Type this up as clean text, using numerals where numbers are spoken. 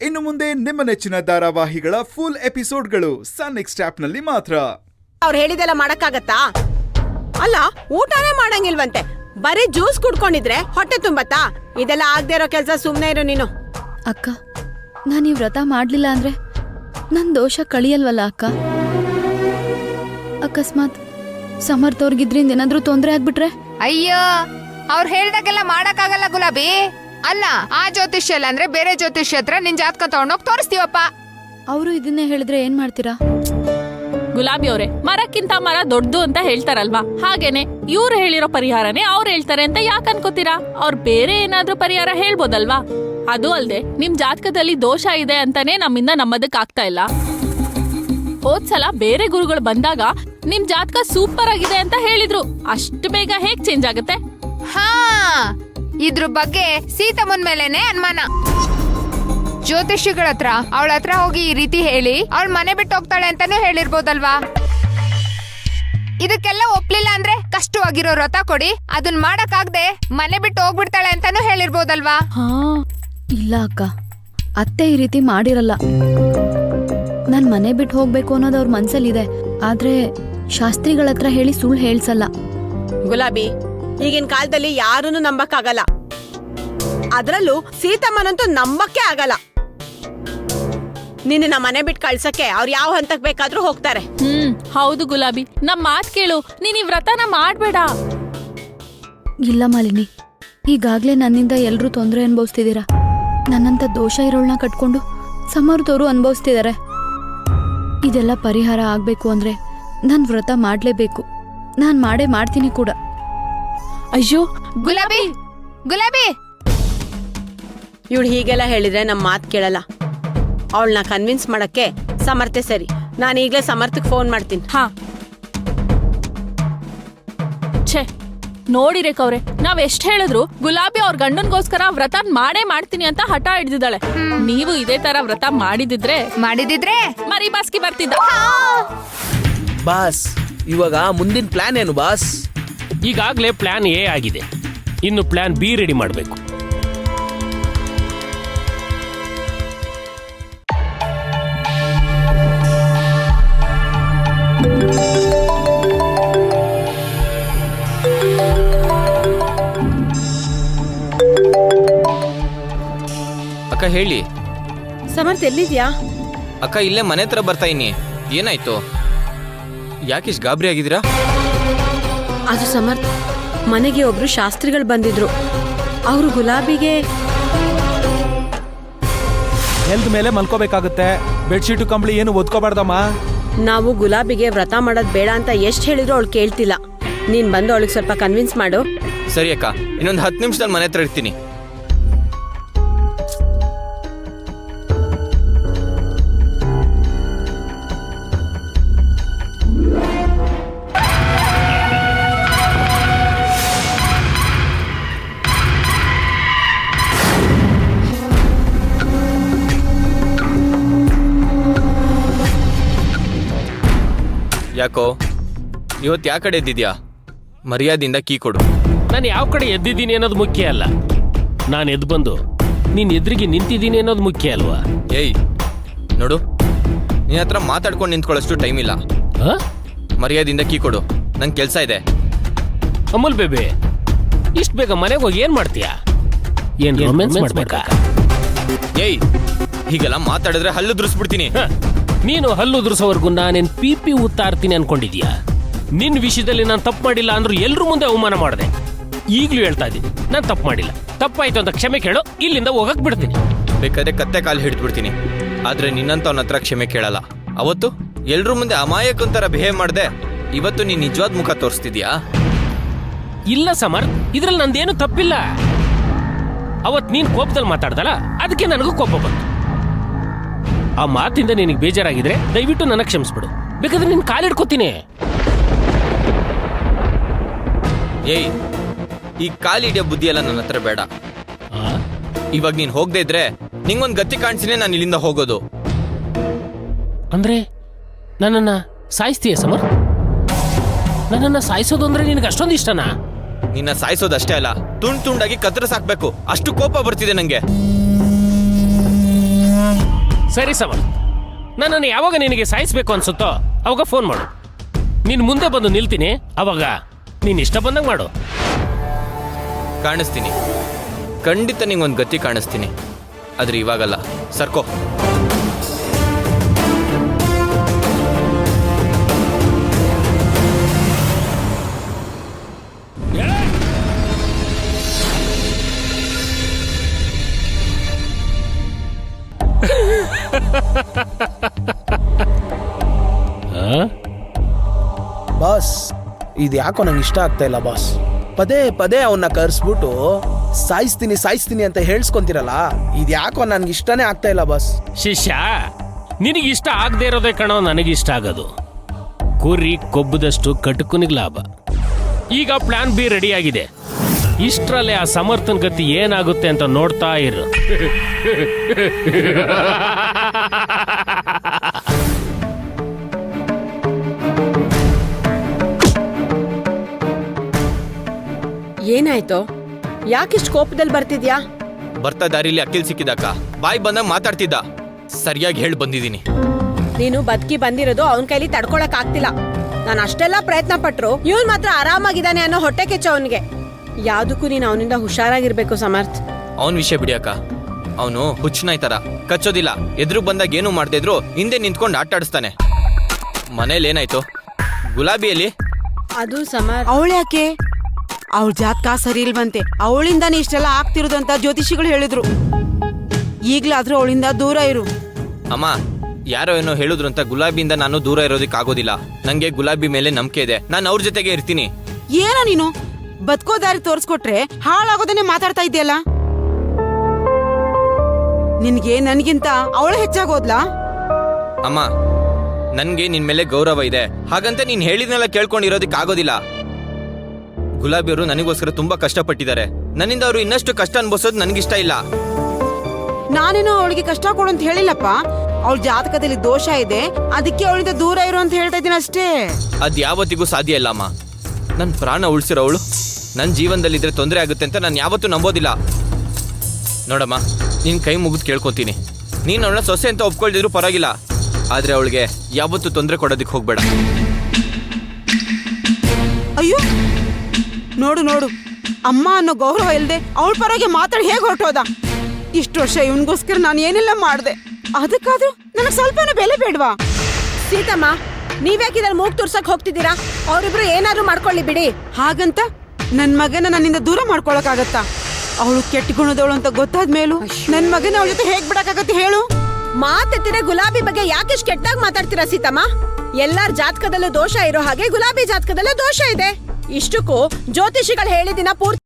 ಇನ್ನು ಮುಂದೆ ನಿಮ್ಮ ನೆಚ್ಚಿನ ಧಾರಾವಾಹಿಗಳ ಫುಲ್ ಎಪಿಸೋಡ್ಗಳು ಸನ್ ನೆಕ್ಸ್ಟ್ ಆಪ್ನಲ್ಲಿ ಮಾತ್ರ. ಅವ್ರು ಹೇಳಿದೆಲ್ಲ ಮಾಡಕ್ಕಾಗತ್ತಾ? ಅಲ್ಲ, ಊಟನೇ ಮಾಡಂಗಿಲ್ವಂತೆ, ಬರೀ ಜ್ಯೂಸ್ ಕುಡ್ಕೊಂಡಿದ್ರೆ ಹೊಟ್ಟೆ ತುಂಬತ್ತಾ? ಇದೆಲ್ಲ ಆಗದೆ ಇರೋ ಕೆಲಸ. ಸುಮ್ನೆ ಇರು ನೀನು. ಅಕ್ಕ, ನಾನು ಈ ವ್ರತ ಮಾಡ್ಲಿಲ್ಲ ಅಂದ್ರೆ ನನ್ ದೋಷ ಕಳಿಯಲ್ವಲ್ಲ ಅಕ್ಕ? ಅಕಸ್ಮಾತ್ ಸಮರ್ಥ ಅವ್ರಿಗಿದ್ರಿಂದ ಏನಾದ್ರೂ ತೊಂದರೆ ಆಗ್ಬಿಟ್ರೆ? ಅಯ್ಯೋ, ಅವ್ರು ಹೇಳ್ದಾಗೆಲ್ಲ ಮಾಡಕ್ಕಾಗಲ್ಲ ಗುಲಾಬಿ. ಅಲ್ಲ, ಆ ಜ್ಯೋತಿಷ್ಯ ಅಲ್ಲ ಅಂದ್ರೆ ಬೇರೆ ಜ್ಯೋತಿಷ್ಯ ಹತ್ರ ನಿನ್ ಜಾತಕ ತಗೊಂಡೋಗಿ ತೋರಿಸ್ತೀವಪ್ಪ. ಅವರು ಇದನ್ನೇ ಹೇಳಿದ್ರೆ ಏನ್ ಮಾಡ್ತೀರಾ? ಗುಲಾಬಿ ಅವರೇ, ಮರಕ್ಕಿಂತ ಮರ ದೊಡ್ಡದು ಅಂತ ಹೇಳ್ತಾರಲ್ವಾ, ಹಾಗೇನೆ ಇವ್ರು ಹೇಳಿರೋ ಪರಿಹಾರನೇ ಅವ್ರು ಹೇಳ್ತಾರೆ ಅಂತ ಯಾಕೆ ಅನ್ಕೋತೀರಾ? ಅವ್ರು ಬೇರೆ ಏನಾದ್ರೂ ಪರಿಹಾರ ಹೇಳ್ಬೋದಲ್ವಾ? ಅದು ಅಲ್ದೆ ನಿಮ್ ಜಾತಕದಲ್ಲಿ ದೋಷ ಇದೆ ಅಂತಾನೆ ನಮ್ಮಿಂದ ನಂಬದಕ್ ಆಗ್ತಾ ಇಲ್ಲ. ಹೋದ್ಸಲ ಬೇರೆ ಗುರುಗಳು ಬಂದಾಗ ನಿಮ್ ಜಾತಕ ಸೂಪರ್ ಆಗಿದೆ ಅಂತ ಹೇಳಿದ್ರು. ಅಷ್ಟು ಬೇಗ ಹೇಗ್ ಚೇಂಜ್ ಆಗುತ್ತೆ? ಹಾ, ಇದ್ರ ಬಗ್ಗೆ ಸೀತಮ್ಮನ್ ಮೇಲೆನೆ ಅನುಮಾನ. ಜ್ಯೋತಿಷಿಗಳ ಹತ್ರ ಅವಳ ಹತ್ರ ಹೋಗಿ ಈ ರೀತಿ ಹೇಳಿ ಅವಳ ಮನೆ ಬಿಟ್ಟು ಹೋಗ್ತಾಳೆ ಅಂತಾನು ಹೇಳಿರ್ಬೋದಲ್ವಾ? ಇದಕ್ಕೆಲ್ಲ ಒಪ್ಲಿಲ್ಲ ಅಂದ್ರೆ ಕಷ್ಟವಾಗಿರೋ ವ್ರತ ಕೊಡಿ, ಅದನ್ ಮಾಡಕ್ಕಾಗ್ದೆ ಮನೆ ಬಿಟ್ಟು ಹೋಗ್ಬಿಡ್ತಾಳೆ ಅಂತಾನು ಹೇಳಿರ್ಬೋದಲ್ವಾ? ಇಲ್ಲ ಅಕ್ಕ, ಅತ್ತೆ ಈ ರೀತಿ ಮಾಡಿರಲ್ಲ. ನನ್ ಮನೆ ಬಿಟ್ಟು ಹೋಗ್ಬೇಕು ಅನ್ನೋದು ಅವ್ರ ಮನ್ಸಲ್ಲಿದೆ, ಆದ್ರೆ ಶಾಸ್ತ್ರಿಗಳ ಹತ್ರ ಹೇಳಿ ಸುಳ್ಳು ಹೇಳ್ಸಲ್ಲ. ಗುಲಾಬಿ, ಈಗಿನ ಕಾಲದಲ್ಲಿ ಯಾರನ್ನು ನಂಬಕ್ಕಾಗಲ್ಲ, ಅದ್ರಲ್ಲೂ ಸೀತಮ್ಮನಂತೂ ನಂಬಕ್ಕೆ ಆಗಲ್ಲ. ನಿನ್ನ ಮನೆ ಬಿಟ್ಟು ಕಳ್ಸಕ್ಕೆ ಅವ್ರು ಯಾವ ಹಂತಕ್ ಬೇಕಾದ್ರೂ ಹೋಗ್ತಾರೆ. ಹೌದು ಗುಲಾಬಿ, ನಮ್ ಮಾತ್ ಕೇಳು, ನೀನ್ ಈ ವ್ರತನ ಮಾಡ್ಬೇಡ. ಇಲ್ಲ ಮಾಲಿನಿ, ಈಗಾಗ್ಲೇ ನನ್ನಿಂದ ಎಲ್ರೂ ತೊಂದರೆ ಅನುಭವಿಸ್ತಿದ್ದೀರಾ. ನನ್ನಂತ ದೋಷ ಇರೋಳ್ನ ಕಟ್ಕೊಂಡು ಸಮರ್ಥವರು ಅನುಭವಿಸ್ತಿದ್ದಾರೆ. ಇದೆಲ್ಲ ಪರಿಹಾರ ಆಗ್ಬೇಕು ಅಂದ್ರೆ ನಾನ್ ವ್ರತ ಮಾಡ್ಲೇಬೇಕು. ನಾನ್ ಮಾಡೇ ಮಾಡ್ತೀನಿ ಕೂಡ. ಅಯ್ಯೋ ಗುಲಾಬಿ, ಗುಲಾಬಿ, ಇವಳು ಹೀಗೆಲ್ಲ ಹೇಳಿದ್ರೆ ನಮ್ ಮಾತ್ ಕೇಳಲ್ಲ. ಅವಳನ್ನ ಕನ್ವಿನ್ಸ್ ಮಾಡಕ್ಕೆ ಸಮರ್ಥೆ ಸರಿ. ನಾನು ಈಗಲೇ ಸಮರ್ಥಕ್ಕೆ ಫೋನ್ ಮಾಡ್ತೀನಿ. ಹಾ, ಛೇ ನೋಡಿ ರೇಖವ್ರೆ, ನಾವ್ ಎಷ್ಟ್ ಹೇಳಿದ್ರು ಗುಲಾಬಿ ಅವ್ರ ಗಂಡನ್ಗೋಸ್ಕರ ವ್ರತ ಮಾಡೇ ಮಾಡ್ತೀನಿ ಅಂತ ಹಠ ಹಿಡ್ದಿದ್ದಾಳೆ. ನೀವು ಇದೇ ತರ ವ್ರತ ಮಾಡಿದಿದ್ರೆ ಮರಿ ಬಾಸ್ಕಿ ಬರ್ತಿದ್ದ. ಬಾಸ್, ಇವಾಗ ಮುಂದಿನ ಪ್ಲಾನ್ ಏನು ಬಾಸ್? ಈಗಾಗಲೇ ಪ್ಲಾನ್ ಎ ಆಗಿದೆ, ಇನ್ನು ಪ್ಲಾನ್ ಬಿ ರೆಡಿ ಮಾಡಬೇಕು. ಅಕ್ಕ ಹೇಳಿ. ಸಮರ್ಥ ಎಲ್ಲಿದ್ಯಾ? ಅಕ್ಕ ಇಲ್ಲೇ ಮನೆ ಹತ್ರ ಬರ್ತಾ ಇನಿ. ಏನಾಯ್ತು? ಯಾಕಿಷ್ಟು ಗಾಬರಿ ಆಗಿದ್ದೀರಾ? ಅದು ಸಮರ್ಥ, ಮನೆಗೆ ಒಬ್ರು ಶಾಸ್ತ್ರಿಗಳು ಬಂದಿದ್ರು. ಅವರು ಗುಲಾಬಿಗೆ ಹೆಲ್ತ್ ಮೇಲೆ ಮಲ್ಕೋಬೇಕಾಗುತ್ತೆ. ಬೆಡ್ಶೀಟು ಕಂಬಳಿ ಏನು ಒದ್ಕೋಬಾರ್ದಮ್ಮ. ನಾವು ಗುಲಾಬಿಗೆ ವ್ರತ ಮಾಡೋದ್ ಬೇಡ ಅಂತ ಎಷ್ಟು ಹೇಳಿದ್ರು ಅವಳು ಕೇಳ್ತಿಲ್ಲ. ನೀನ್ ಬಂದು ಅವಳಿಗೆ ಸ್ವಲ್ಪ ಕನ್ವಿನ್ಸ್ ಮಾಡು. ಸರಿ ಅಕ್ಕ, ಇನ್ನೊಂದು 10 ನಿಮಿಷದಲ್ಲಿ ಮನೆ ಹತ್ರ ಇರ್ತೀನಿ. ಯಾಕೋ ಇವತ್ತು ಯಾವ ಕಡೆ ಎದ್ದಿದ್ಯಾ? ಮರ್ಯಾದೆಯಿಂದ ಕೀ ಕೊಡು. ನಾನು ಯಾವ ಕಡೆ ಎದ್ದಿದ್ದೀನಿ ಅನ್ನೋದು ಮುಖ್ಯ ಅಲ್ಲ, ನಾನು ಎದ್ದು ಬಂದು ನೀನ್ ಎದುರಿಗೆ ನಿಂತಿದ್ದೀನಿ ಅನ್ನೋದು ಮುಖ್ಯ ಅಲ್ವಾ? ಏಯ್ ನೋಡು, ನಿನ್ನ ಹತ್ರ ಮಾತಾಡ್ಕೊಂಡು ನಿಂತ್ಕೊಳ್ಳೋಷ್ಟು ಟೈಮ್ ಇಲ್ಲ. ಮರ್ಯಾದೆಯಿಂದ ಕೀ ಕೊಡು, ನಂಗೆ ಕೆಲಸ ಇದೆ. ಅಮೂಲ್ ಬೇಬಿ, ಇಷ್ಟು ಬೇಗ ಮನೆಗೆ ಹೋಗಿ ಏನ್ ಮಾಡ್ತೀಯಾ? ಏನ್ ರೊಮ್ಯಾನ್ಸ್ ಮಾಡ್ಬೇಕಾ? ಏಯ್, ಹೀಗೆಲ್ಲ ಮಾತಾಡಿದ್ರೆ ಹಲ್ಲು ದುರಿಸ್ಬಿಡ್ತೀನಿ. ನೀನು ಹಲ್ಲು ಉದುರಿಸೋವರೆಗೂ ನಾನೇನ್ ಪಿಪಿ ಉತ್ತಾರ್ತೀನಿ ಅನ್ಕೊಂಡಿದ್ಯಾ? ನಿನ್ ವಿಷಯದಲ್ಲಿ ನಾನು ತಪ್ಪು ಮಾಡಿಲ್ಲ ಅಂದ್ರೂ ಎಲ್ರೂ ಮುಂದೆ ಅವಮಾನ ಮಾಡಿದೆ. ಈಗ್ಲೂ ಹೇಳ್ತಾ ಇದ್ದೀನಿ, ನಾನು ತಪ್ಪು ಮಾಡಿಲ್ಲ. ತಪ್ಪಾಯ್ತು ಅಂತ ಕ್ಷಮೆ ಕೇಳು, ಇಲ್ಲಿಂದ ಹೋಗಕ್ ಬಿಡ್ತೀನಿ. ಬೇಕಾದ್ರೆ ಕತ್ತೆ ಕಾಲು ಹಿಡಿದ್ಬಿಡ್ತೀನಿ, ಆದ್ರೆ ನಿನ್ನಂತವನ ಹತ್ರ ಕ್ಷಮೆ ಕೇಳಲ್ಲ. ಅವತ್ತು ಎಲ್ರೂ ಮುಂದೆ ಅಮಾಯಕಂತರ ಬಿಹೇವ್ ಮಾಡ್ದೆ, ಇವತ್ತು ನೀನ್ ನಿಜವಾದ ಮುಖ ತೋರಿಸ್ತಿದ್ಯಾ? ಇಲ್ಲ ಸಮರ್ಥ್, ಇದ್ರಲ್ಲಿ ನಂದೇನು ತಪ್ಪಿಲ್ಲ. ಅವತ್ ನೀನ್ ಕೋಪದಲ್ಲಿ ಮಾತಾಡ್ದಲ್ಲ, ಅದಕ್ಕೆ ನನಗೂ ಕೋಪ ಬಂತು. ಆ ಮಾತಿಂದ ನಿನಗೆ ಬೇಜಾರಾಗಿದ್ರೆ ದಯವಿಟ್ಟು ನನ್ನ ಕ್ಷಮಿಸ್ಬಿಡು, ಬೇಕಾದ್ರೆ ನಿನ್ ಕಾಲಿಡ್ಕೋತೀನಿ. ಏಯ್, ಈ ಕಾಲಿಡಿಯೋ ಬುದ್ಧಿ ಎಲ್ಲ ನನ್ನ ಹತ್ರ ಬೇಡ. ಇವಾಗ ನೀನ್ ಹೋಗದೆ ಇದ್ರೆ ನಿಂಗೊಂದು ಗತಿ ಕಾಣಿಸಿನೇ ನಾನು ಇಲ್ಲಿಂದ ಹೋಗೋದು. ಅಂದ್ರೆ ನನ್ನನ್ನ ಸಾಯಿಸ್ತೀಯ ಸಮರ್ಥ್? ನನ್ನನ್ನ ಸಾಯಿಸೋದು ಅಂದ್ರೆ ನಿನಗೆ ಅಷ್ಟೊಂದು ಇಷ್ಟನಾ? ನಿನ್ನ ಸಾಯಿಸೋದಷ್ಟೇ ಅಲ್ಲ, ತುಂಡಾಗಿ ಕತ್ತರಿಸಾಕ್ಬೇಕು, ಅಷ್ಟು ಕೋಪ ಬರ್ತಿದೆ ನಂಗೆ. ಸರಿ ಸಮರ್, ನನ್ನನ್ನು ಯಾವಾಗ ನಿನಗೆ ಸಾಯಿಸ್ಬೇಕು ಅನ್ಸುತ್ತೋ ಅವಾಗ ಫೋನ್ ಮಾಡು. ನೀನು ಮುಂದೆ ಬಂದು ನಿಲ್ತೀನಿ, ಅವಾಗ ನೀನು ಇಷ್ಟ ಬಂದಂಗೆ ಮಾಡು. ಕಾಣಿಸ್ತೀನಿ, ಖಂಡಿತ ನಿಂಗೊಂದು ಗತಿ ಕಾಣಿಸ್ತೀನಿ. ಆದ್ರೆ ಇವಾಗಲ್ಲ, ಸರ್ಕೋ. ಬಾಸ್, ಇದು ಯಾಕೋ ನಂಗೆ ಇಷ್ಟ ಆಗ್ತಾ ಇಲ್ಲ ಬಾಸ್. ಪದೇ ಪದೇ ಅವನ್ನ ಕರ್ಸ್ಬಿಟ್ಟು ಸಾಯಿಸ್ತೀನಿ ಅಂತ ಹೇಳ್ಸ್ಕೊಂತಿರಲ್ಲ, ಇದು ಯಾಕೋ ನನ್ಗೆ ಇಷ್ಟನೇ ಆಗ್ತಾ ಇಲ್ಲ ಬಾಸ್. ಶಿಷ್ಯ, ನಿನಗಿಷ್ಟ ಆಗದೆ ಇರೋದೇ ಕಣೋ ನನಗಿಷ್ಟ ಆಗೋದು. ಕುರಿ ಕೊಬ್ಬದಷ್ಟು ಕಟುಕನಿಗೆ ಲಾಭ. ಈಗ ಪ್ಲಾನ್ ಬಿ ರೆಡಿ ಆಗಿದೆ. ಇಷ್ಟರಲ್ಲೇ ಆ ಸಮರ್ಥನ್ ಗತಿ ಏನಾಗುತ್ತೆ ಅಂತ ನೋಡ್ತಾ ಇರು. ಏನಾಯ್ತು? ಯಾಕಿಷ್ಟು ಕೋಪದಲ್ಲಿ ಬರ್ತಿದ್ಯಾ? ಬರ್ತಾ ದಾರಿಲಿ ಅಖಿಲ್ ಸಿಕ್ಕಿದಕ್ಕ, ಬಾಯ್ ಬಂದಾಗ ಮಾತಾಡ್ತಿದ್ದ. ಸರಿಯಾಗಿ ಹೇಳಿ ಬಂದಿದ್ದೀನಿ. ನೀನು ಬದುಕಿ ಬಂದಿರೋದು ಅವನ ಕೈಲಿ ತಡ್ಕೊಳಕ್ ಆಗ್ತಿಲ್ಲ. ನಾನು ಅಷ್ಟೆಲ್ಲ ಪ್ರಯತ್ನ ಪಟ್ರು ಇವನ್ ಮಾತ್ರ ಆರಾಮಾಗಿದ್ದಾನೆ ಅನ್ನೋ ಹೊಟ್ಟೆ ಕೆಚ್ಚ ಅವನಿಗೆ. ಯಾವ್ದಕ್ಕೂ ನೀನು ಅವನಿಂದ ಹುಷಾರಾಗಿರ್ಬೇಕು ಸಮರ್ಥ್. ಅವನ್ ವಿಷಯ ಬಿಡಿಯಕ್ಕ, ಅವನು ಹುಚ್ಚನಾಯ್ ತರ ಕಚ್ಚೋದಿಲ್ಲ. ಎದುರು ಬಂದಾಗ ಏನು ಮಾಡ್ತಾ ಇದ್ರು ಹಿಂದೆ ನಿಂತ್ಕೊಂಡು ಆಟ ಆಡಿಸ್ತಾನೆ. ಮನೇಲಿ ಏನಾಯ್ತು? ಗುಲಾಬಿಯಲ್ಲಿ ಅದು ಸಮರ್ಥ್. ಅವಳ್ಯಾಕೆ? ಅವಳ ಜಾತಕ ಸರಿ ಇಲ್ವಂತೆ, ಅವಳಿಂದಾನೇ ಇಷ್ಟೆಲ್ಲ ಆಗ್ತಿರೋದು ಅಂತ ಜ್ಯೋತಿಷಿಗಳು ಹೇಳಿದ್ರು. ಈಗ್ಲಾದ್ರೂ ಅವಳಿಂದ ದೂರ ಇರು. ಅಮ್ಮ, ಯಾರೋ ಏನೋ ಹೇಳಿದ್ರು ಅಂತ ಗುಲಾಬಿಯಿಂದ ನಾನು ದೂರ ಇರೋದಕ್ಕೆ ಆಗೋದಿಲ್ಲ. ನಂಗೆ ಗುಲಾಬಿ ಮೇಲೆ ನಂಬಿಕೆ ಇದೆ. ನಾನು ಅವ್ರ ಜೊತೆಗೆ ಇರ್ತೀನಿ. ಏನೋ ನೀನು ಬದುಕೋ ದಾರಿ ತೋರ್ಸ್ಕೊಟ್ರೆ ಹಾಳಾಗೋದನ್ನೇ ಮಾತಾಡ್ತಾ ಇದೆಯಲ್ಲ. ನಿನ್ಗೆ ನನ್ಗಿಂತ ಅವಳು ಹೆಚ್ಚಾಗೋದ್ಲಾ? ಅಮ್ಮ, ನನ್ಗೆ ನಿನ್ ಮೇಲೆ ಗೌರವ ಇದೆ, ಹಾಗಂತ ನೀನ್ ಹೇಳಿದ್ನೆಲ್ಲ ಕೇಳ್ಕೊಂಡಿರೋದಕ್ಕೆ ಆಗೋದಿಲ್ಲ. ಗುಲಾಬಿಯವರು ನನಗೋಸ್ಕರ ತುಂಬಾ ಕಷ್ಟಪಟ್ಟಿದ್ದಾರೆ. ನನ್ನಿಂದ ಅವರು ಇನ್ನಷ್ಟು ಕಷ್ಟ ಅನ್ಭವಿಸೋದು ನನಗಿಷ್ಟ ಇಲ್ಲ. ನಾನೇನೋ ಅವಳಿಗೆ ಕಷ್ಟ ಕೊಡು ಅಂತ ಹೇಳಿಲ್ಲಪ್ಪ. ಅವಳ ಜಾತಕದಲ್ಲಿ ದೋಷ ಇದೆ, ಅದಕ್ಕೆ ಅವಳಿಂದ ದೂರ ಇರು ಅಂತ ಹೇಳ್ತಾ ಇದ್ದೀನಿ ಅಷ್ಟೇ. ಅದ್ ಯಾವತ್ತಿಗೂ ಸಾಧ್ಯ ಇಲ್ಲ ಅಮ್ಮ. ನನ್ ಪ್ರಾಣ ಉಳಿಸಿರೋವಳು ನನ್ನ ಜೀವನದಲ್ಲಿದ್ರೆ ತೊಂದರೆ ಆಗುತ್ತೆ ಅಂತ ನಾನು ಯಾವತ್ತೂ ನಂಬೋದಿಲ್ಲ. ನೋಡಮ್ಮ, ನಿನ್ ಕೈ ಮುಗಿದು ಕೇಳ್ಕೊತೀನಿ, ನೀನು ಅವಳನ್ನ ಸೊಸೆ ಅಂತ ಒಪ್ಕೊಳ್ದಿದ್ರು ಪರವಾಗಿಲ್ಲ, ಆದ್ರೆ ಅವಳಿಗೆ ಯಾವತ್ತೂ ತೊಂದರೆ ಕೊಡೋದಕ್ಕೆ ಹೋಗ್ಬೇಡ. ಅಯ್ಯೋ ನೋಡು ನೋಡು, ಅಮ್ಮ ಅನ್ನೋ ಗೌರವ ಇಲ್ಲದೆ ಅವಳ ಪರವಾಗಿ ಮಾತಾಡಿ ಹೇಗೆ ಹೊರಟೋದ. ಇಷ್ಟು ವರ್ಷ ಇವನ್ಗೋಸ್ಕರ ನಾನು ಏನೆಲ್ಲ ಮಾಡಿದೆ, ಅದಕ್ಕಾದ್ರೂ ನನಗೆ ಸ್ವಲ್ಪನೂ ಬೆಲೆ ಬೇಡವಾ? ಸೀತಮ್ಮ, ನೀವ್ಯಾಕಿದಾರ ಮೂಗ್ ತುರ್ಸಕ್ ಹೋಗ್ತಿದ್ದೀರಾ? ಅವರಿಬ್ರು ಏನಾದ್ರೂ ಮಾಡ್ಕೊಳ್ಳಿ ಬಿಡಿ. ಹಾಗಂತ ನನ್ ಮಗನ ನನ್ನಿಂದ ದೂರ ಮಾಡ್ಕೊಳಕ್ಕಾಗತ್ತಾ? ಅವಳು ಕೆಟ್ಟ ಗುಣದವಳು ಅಂತ ಗೊತ್ತಾದ ಮೇಲೂ ನನ್ ಮಗನ ಅವಳ ಜೊತೆ ಹೇಗ್ ಬಿಡಕ್ಕಾಗತ್ತೆ ಹೇಳು? ಮಾತೆತ್ತಿರ ಗುಲಾಬಿ ಬಗ್ಗೆ ಯಾಕಿಷ್ಟು ಕೆಟ್ಟಾಗಿ ಮಾತಾಡ್ತೀರಾ ಸೀತಮ್ಮ? ಎಲ್ಲಾರ ಜಾತಕದಲ್ಲೂ ದೋಷ ಇರೋ ಹಾಗೆ ಗುಲಾಬಿ ಜಾತಕದಲ್ಲೂ ದೋಷ ಇದೆ. ಇಷ್ಟಕ್ಕೂ ಜ್ಯೋತಿಷಿಗಳು ಹೇಳಿದಿನ ಪೂರ್ತಿ